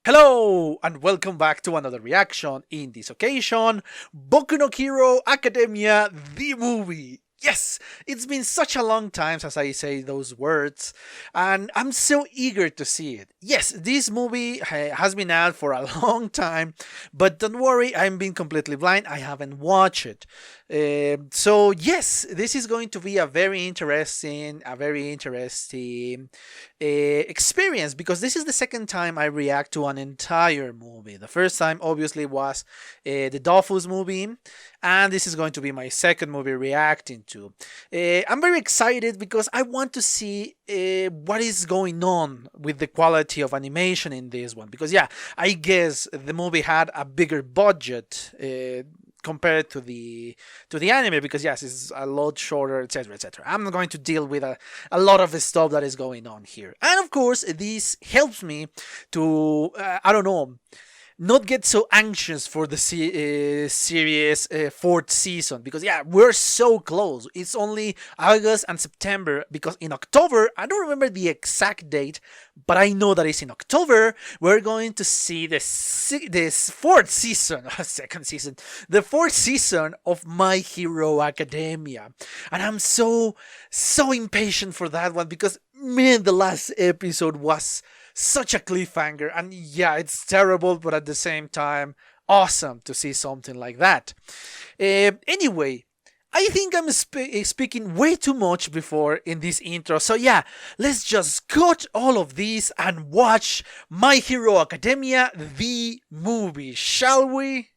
Hello and welcome back to another reaction. In this occasion, Boku no Hero Academia, the movie. Yes, it's been such a long time since I say those words, and I'm so eager to see it. Yes, this movie has been out for a long time, but don't worry, I'm being completely blind. I haven't watched it. So yes, this is going to be a very interesting experience because this is the second time I react to an entire movie. The first time, obviously, was the Dofus movie, and this is going to be my second movie reacting to. I'm very excited because I want to see what is going on with the quality of animation in this one. Because yeah, I guess the movie had a bigger budget. Compared to the anime, because yes, it's a lot shorter, etc., etc. I'm not going to deal with a lot of the stuff that is going on here, and of course this helps me to I don't know, not get so anxious for the series fourth season, because yeah, we're so close. It's only August and September, because in October, I don't remember the exact date, but I know that it's in October, we're going to see this fourth season, second season, the fourth season of My Hero Academia. And I'm so impatient for that one, because man, the last episode was such a cliffhanger, and yeah, it's terrible, but at the same time awesome to see something like that. Anyway, I think I'm speaking way too much before in this intro, so yeah, let's just cut all of this and watch My Hero Academia, the movie, shall we?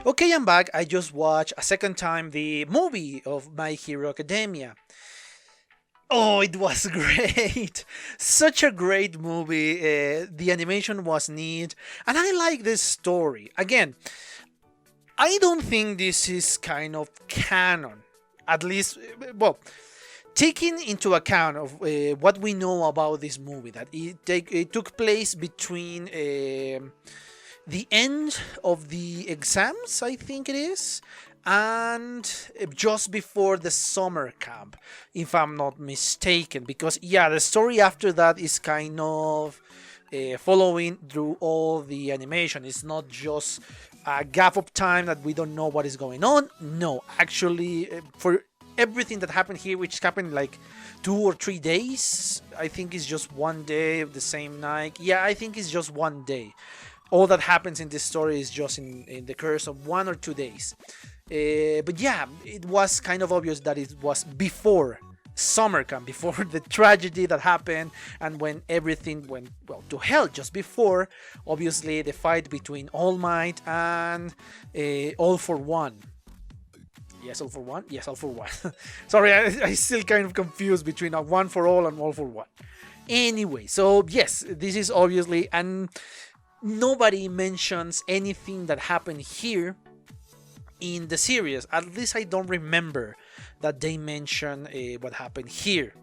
Okay, I'm back. I just watched a second time the movie of My Hero Academia. Oh, it was great! Such a great movie. The animation was neat, and I like this story. Again, I don't think this is kind of canon. At least, well, taking into account of what we know about this movie, that it took place between the end of the exams, I think it is, and just before the summer camp, if I'm not mistaken. Because yeah, the story after that is kind of following through all the animation. It's not just a gap of time that we don't know what is going on. No, actually, for everything that happened here, which happened like 2 or 3 days, I think it's just one day of the same night. Yeah, I think it's just one day. All that happens in this story is just in the course of 1 or 2 days. But yeah, it was kind of obvious that it was before summer camp, before the tragedy that happened, and when everything went, well, to hell just before, obviously, the fight between All Might and All for One. Yes, All for One? Yes, All for One. Sorry, I still kind of confused between a One for All and All for One. Anyway, so yes, this is obviously, and nobody mentions anything that happened here in the series. At least I don't remember that they mention what happened here.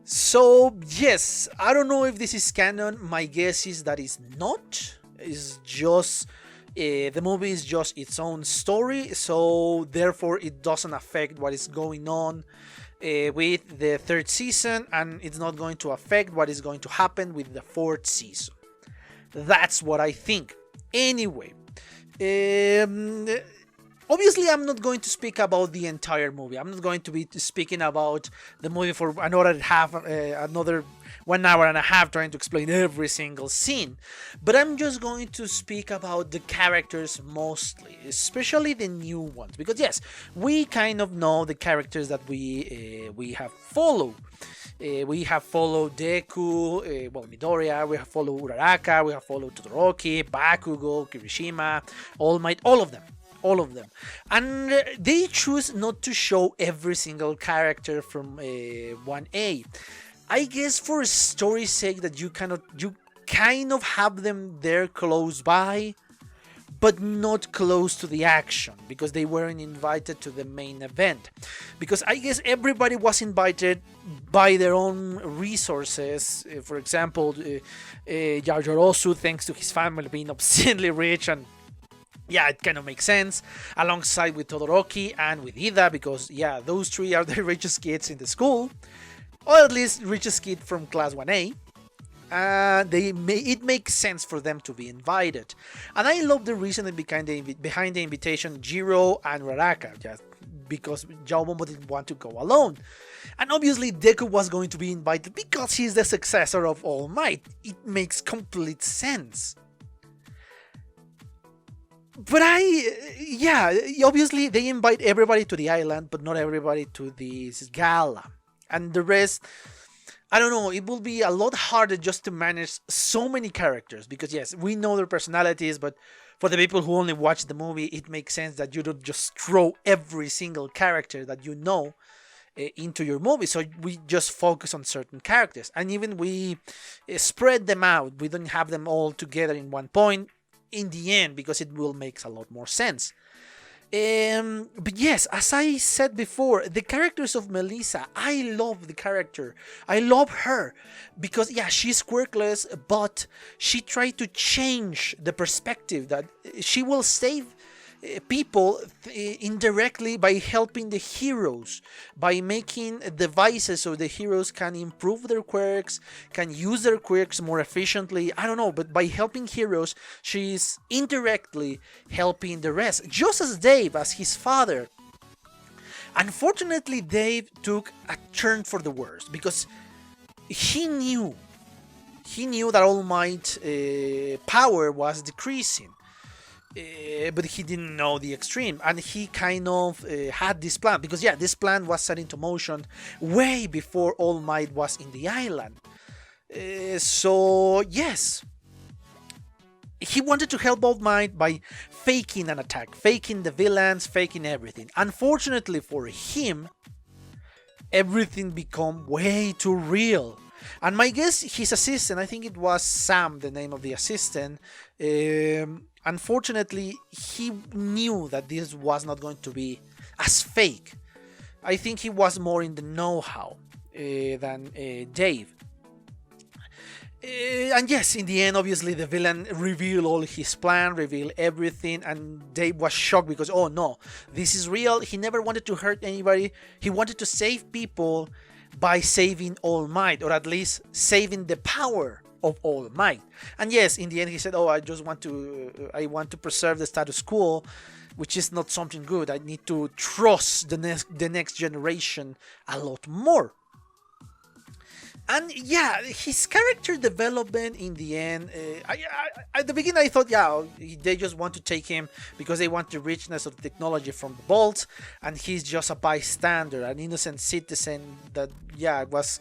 So yes, I don't know if this is canon. My guess is that it's not. It's just the movie is just its own story, so therefore it doesn't affect what is going on with the third season, and it's not going to affect what is going to happen with the fourth season. That's what I think. Anyway, obviously I'm not going to speak about the entire movie. I'm not going to be speaking about the movie for another 1 hour and a half trying to explain every single scene. But I'm just going to speak about the characters mostly, especially the new ones. Because yes, we kind of know the characters that we have followed. We have followed Deku, Midoriya, we have followed Uraraka, we have followed Todoroki, Bakugo, Kirishima, All Might, all of them. All of them. And they choose not to show every single character from 1A. I guess for story's sake that you kind of have them there close by, but not close to the action because they weren't invited to the main event. Because I guess everybody was invited by their own resources. For example, Yaoyorosu, thanks to his family being obscenely rich, and yeah, it kind of makes sense, alongside with Todoroki and with Ida, because yeah, those three are the richest kids in the school, or at least richest kid from class 1A. It makes sense for them to be invited. And I love the reasoning behind the invitation, Jiro and Raraka, just because Yaomomo didn't want to go alone. And obviously Deku was going to be invited because he's the successor of All Might. It makes complete sense. But obviously they invite everybody to the island, but not everybody to this gala. And the rest, I don't know, it will be a lot harder just to manage so many characters. Because yes, we know their personalities, but for the people who only watch the movie, it makes sense that you don't just throw every single character that you know into your movie. So we just focus on certain characters. And even we spread them out. We don't have them all together in one point in the end, because it will make a lot more sense. But yes, as I said before, the characters of Melissa, I love the character. I love her because yeah, she's quirkless, but she tried to change the perspective that she will save people indirectly by helping the heroes, by making devices so the heroes can improve their quirks, can use their quirks more efficiently. I don't know, but by helping heroes, she's indirectly helping the rest. Just as Dave, as his father. Unfortunately, Dave took a turn for the worse because he knew that All Might power was decreasing. But he didn't know the extreme, and he kind of had this plan, because yeah, this plan was set into motion way before All Might was in the island. So yes, he wanted to help All Might by faking an attack, faking the villains, faking everything. Unfortunately for him, everything became way too real. And my guess, his assistant, I think it was Sam, the name of the assistant, unfortunately, he knew that this was not going to be as fake. I think he was more in the know-how than Dave. And yes, in the end, obviously, the villain revealed all his plan, revealed everything, and Dave was shocked because, oh no, this is real. He never wanted to hurt anybody. He wanted to save people by saving All Might, or at least saving the power of All Might. And yes, in the end, he said, "Oh, I want to preserve the status quo, which is not something good. I need to trust the next generation a lot more." And yeah, his character development in the end, at the beginning I thought, yeah, they just want to take him because they want the richness of the technology from the vault, and he's just a bystander, an innocent citizen that, yeah, was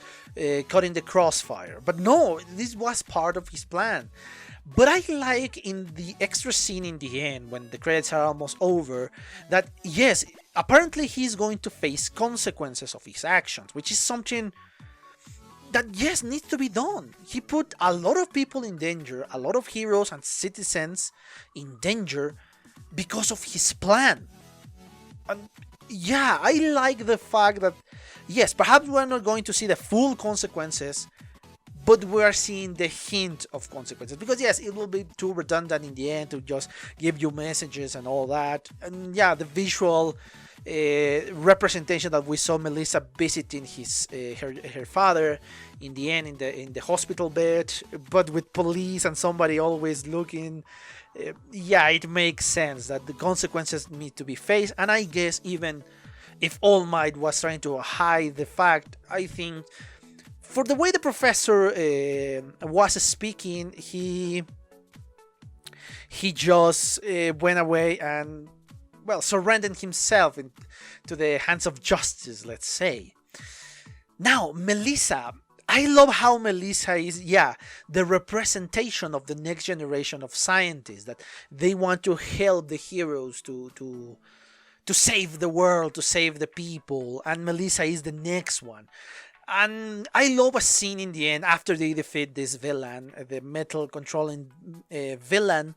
caught in the crossfire. But no, this was part of his plan. But I like in the extra scene in the end, when the credits are almost over, that yes, apparently he's going to face consequences of his actions, which is something that yes, needs to be done. He put a lot of people in danger, a lot of heroes and citizens in danger because of his plan. And yeah, I like the fact that yes, perhaps we're not going to see the full consequences, but we're seeing the hint of consequences. Because yes, it will be too redundant in the end to just give you messages and all that. And yeah, the visual representation that we saw Melissa visiting her father in the end in the hospital bed, but with police and somebody always looking. Yeah, it makes sense that the consequences need to be faced. And I guess even if All Might was trying to hide the fact, I think for the way the professor was speaking, he just went away and, well, surrendered himself to the hands of justice, let's say. Now, Melissa. I love how Melissa is, yeah, the representation of the next generation of scientists, that they want to help the heroes to save the world, to save the people, and Melissa is the next one. And I love a scene in the end after they defeat this villain, the metal controlling villain.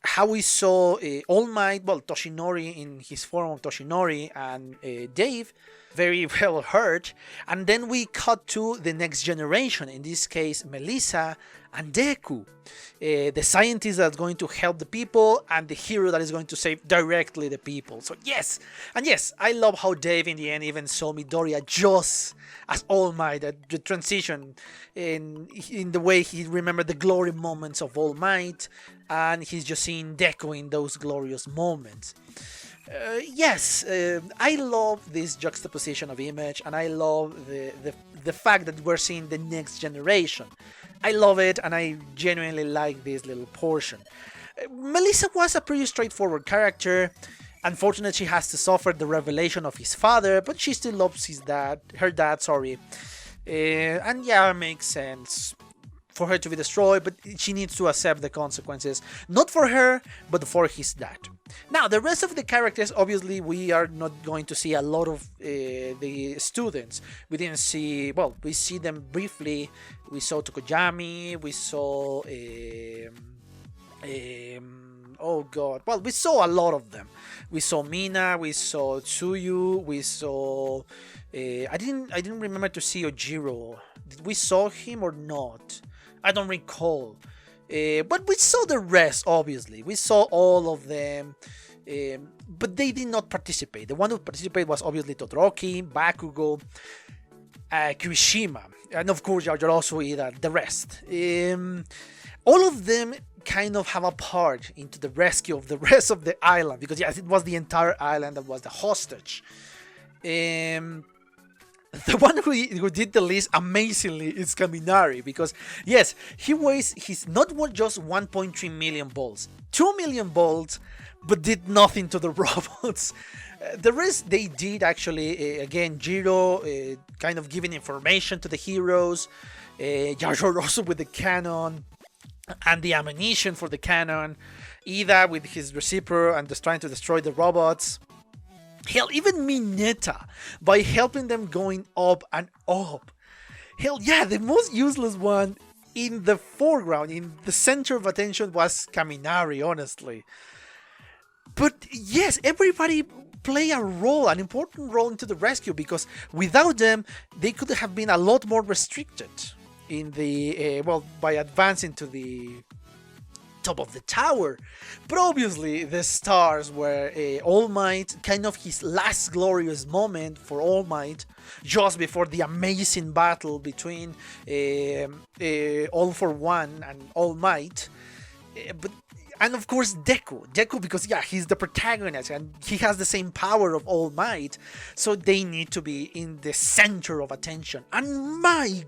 How we saw All Might, well, Toshinori in his form of Toshinori, and Dave very well hurt. And then we cut to the next generation, in this case, Melissa and Deku, the scientist that's going to help the people and the hero that is going to save directly the people. So yes, and yes, I love how Dave in the end even saw Midoriya just as All Might, the transition in the way he remembered the glory moments of All Might, and he's just seeing Deku in those glorious moments. Yes, I love this juxtaposition of image, and I love the fact that we're seeing the next generation. I love it, and I genuinely like this little portion. Melissa was a pretty straightforward character. Unfortunately, she has to suffer the revelation of his father, but she still loves her dad, sorry. And yeah, it makes sense for her to be destroyed, but she needs to accept the consequences, not for her, but for his dad. Now, the rest of the characters, obviously, we are not going to see a lot of the students. We didn't see, well, we see them briefly. We saw Tokoyami, we saw, oh god, well, we saw a lot of them. We saw Mina, we saw Tsuyu, we saw, I didn't remember to see Ojiro. Did we saw him or not? I don't recall. But we saw the rest, obviously. We saw all of them. But they did not participate. The one who participated was obviously Todoroki, Bakugo, Kirishima, and of course Yajirosu Ida, the rest. All of them kind of have a part into the rescue of the rest of the island. Because yes, it was the entire island that was the hostage. The one who did the list amazingly is Kaminari, because yes, he's not just 1.3 million bolts, 2 million bolts, but did nothing to the robots. The rest they did actually, again, Jiro kind of giving information to the heroes, Yajirosu with the cannon and the ammunition for the cannon, Ida with his receiver and just trying to destroy the robots. Hell, even Mineta, by helping them going up and up. Hell, yeah, the most useless one in the foreground, in the center of attention, was Kaminari, honestly. But yes, everybody play a role, an important role into the rescue, because without them, they could have been a lot more restricted in the, by advancing to the top of the tower. But obviously the stars were All Might, kind of his last glorious moment for All Might, just before the amazing battle between All for One and All Might. And of course Deku, because yeah, he's the protagonist and he has the same power of All Might, so they need to be in the center of attention. And my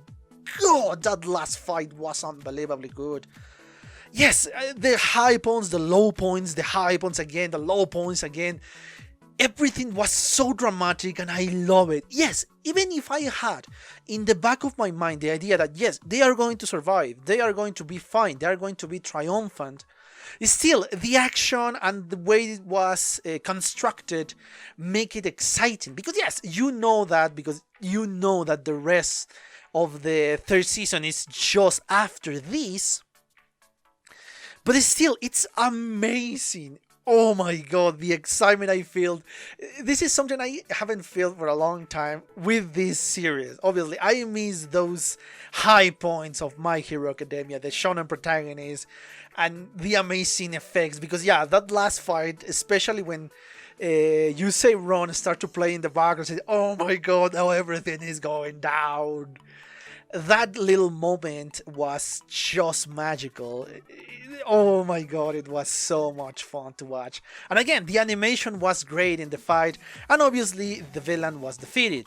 god, that last fight was unbelievably good. Yes, the high points, the low points, the high points again, the low points again. Everything was so dramatic and I love it. Yes, even if I had in the back of my mind the idea that yes, they are going to survive, they are going to be fine, they are going to be triumphant, still the action and the way it was constructed make it exciting. Because yes, you know that the rest of the third season is just after this. But still, it's amazing. Oh my god, the excitement I feel. This is something I haven't felt for a long time with this series. Obviously, I miss those high points of My Hero Academia, the shonen protagonist, and the amazing effects. Because yeah, that last fight, especially when you say Ron start to play in the background, say, oh my god, how everything is going down. That little moment was just magical. Oh my god, it was so much fun to watch. And again, the animation was great in the fight, and obviously the villain was defeated.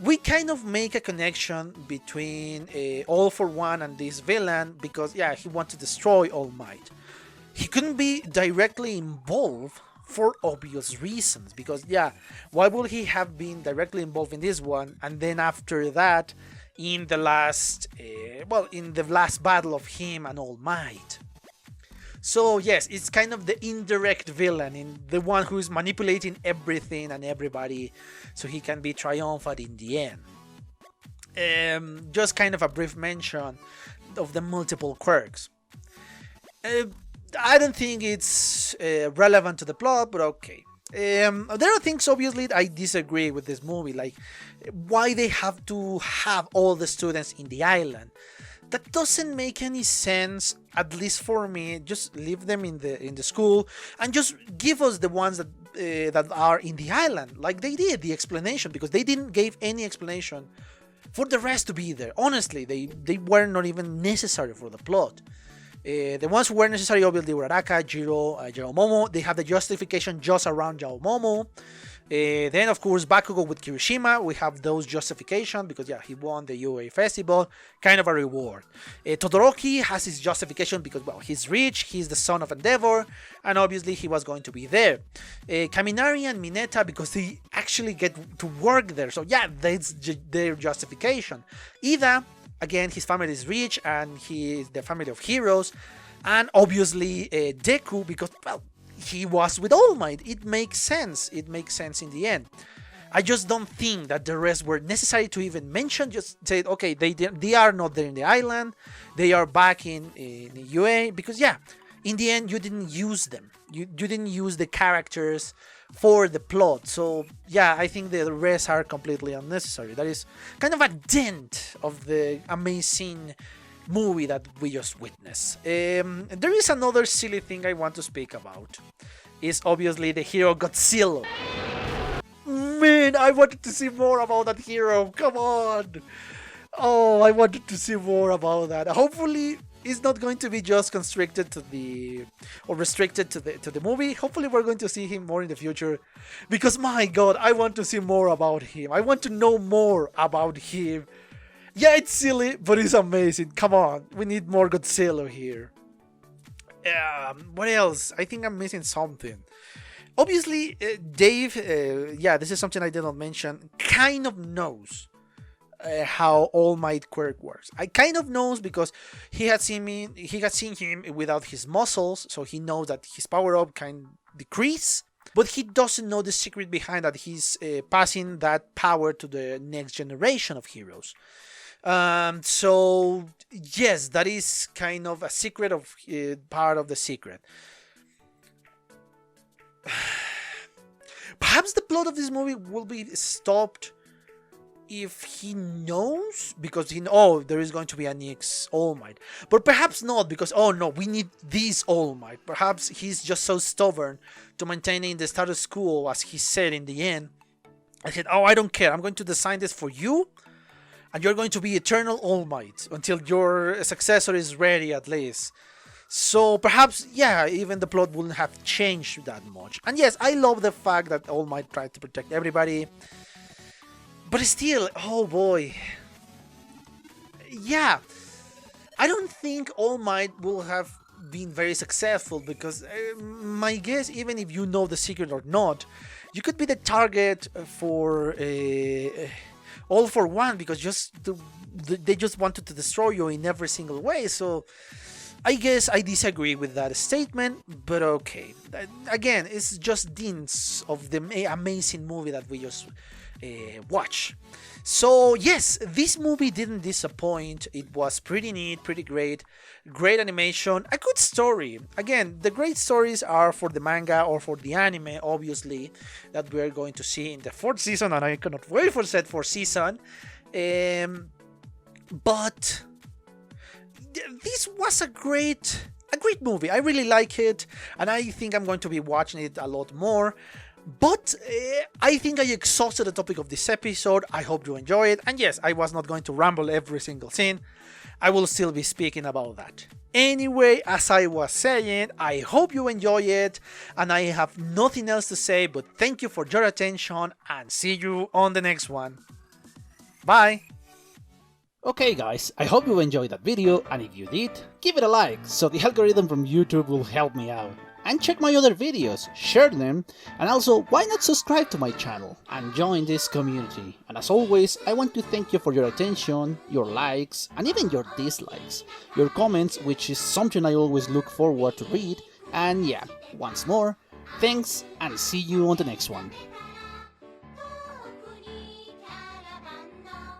We kind of make a connection between All for One and this villain, because yeah, he wants to destroy All Might. He couldn't be directly involved for obvious reasons, because yeah, why would he have been directly involved in this one, and then after that in the last battle of him and All Might. So yes, it's kind of the indirect villain, in the one who's manipulating everything and everybody so he can be triumphant in the end. Just kind of a brief mention of the multiple quirks. I don't think it's relevant to the plot, but okay. There are things obviously I disagree with this movie, like why they have to have all the students in the island. That doesn't make any sense, at least for me. Just leave them in the school and just give us the ones that are in the island, like they did the explanation, because they didn't give any explanation for the rest to be there. Honestly, they were not even necessary for the plot. The ones who were necessary obviously were Araka, Jiro, Momo. They have the justification just around Momo. Then of course Bakugo with Kirishima, we have those justification because yeah, he won the UA festival, kind of a reward. Todoroki has his justification because well, he's rich, he's the son of Endeavor, and obviously he was going to be there. Kaminari and Mineta because they actually get to work there, so yeah, that's their justification. Ida, again, his family is rich and he is the family of heroes, and obviously Deku because well, he was with All Might. It makes sense. It makes sense in the end. I just don't think that the rest were necessary to even mention. Just say, okay, they are not there in the island. They are back in UA because yeah, in the end you didn't use them. You didn't use the characters for the plot. So yeah, I think the rest are completely unnecessary. That is kind of a dent of the amazing movie that we just witnessed. There is another silly thing I want to speak about. Is obviously the hero Godzilla. Man, I wanted to see more about that hero. Come on. Oh, I wanted to see more about that. Hopefully, it's not going to be just constricted to restricted to the movie. Hopefully, we're going to see him more in the future. Because my God, I want to see more about him. I want to know more about him. Yeah, it's silly, but it's amazing. Come on, we need more Godzilla here. What else? I think I'm missing something. Obviously, Dave, yeah, this is something I did not mention, kind of knows how All Might quirk works. I kind of knows because he had seen him without his muscles, so he knows that his power up can decrease. But he doesn't know the secret behind that. He's passing that power to the next generation of heroes. So yes, that is kind of a secret of part of the secret. Perhaps the plot of this movie will be stopped if he knows, because there is going to be a next All Might. But perhaps not, because oh no, we need this All Might. Perhaps he's just so stubborn to maintaining the status quo, as he said in the end. I said, oh, I don't care. I'm going to design this for you. And you're going to be eternal All Might until your successor is ready, at least. So perhaps, yeah, even the plot wouldn't have changed that much. And yes, I love the fact that All Might tried to protect everybody. But still, oh boy. Yeah, I don't think All Might will have been very successful because my guess, even if you know the secret or not, you could be the target for All for One, because they just wanted to destroy you in every single way. So I guess I disagree with that statement, but okay. Again, it's just hints of the amazing movie that we just watched. So yes, this movie didn't disappoint. It was pretty neat, pretty great animation, a good story. Again, the great stories are for the manga or for the anime, obviously, that we're going to see in the 4th season, and I cannot wait for that 4th season. But this was a great movie. I really like it, and I think I'm going to be watching it a lot more. But I think I exhausted the topic of this episode. I hope you enjoy it. And yes, I was not going to ramble every single scene. I will still be speaking about that. Anyway, as I was saying, I hope you enjoy it. And I have nothing else to say, but thank you for your attention and see you on the next one. Bye! Okay guys, I hope you enjoyed that video, and if you did, give it a like, so the algorithm from YouTube will help me out. And check my other videos, share them, and also why not subscribe to my channel and join this community. And as always, I want to thank you for your attention, your likes, and even your dislikes, your comments, which is something I always look forward to read. And yeah, once more, thanks and see you on the next one.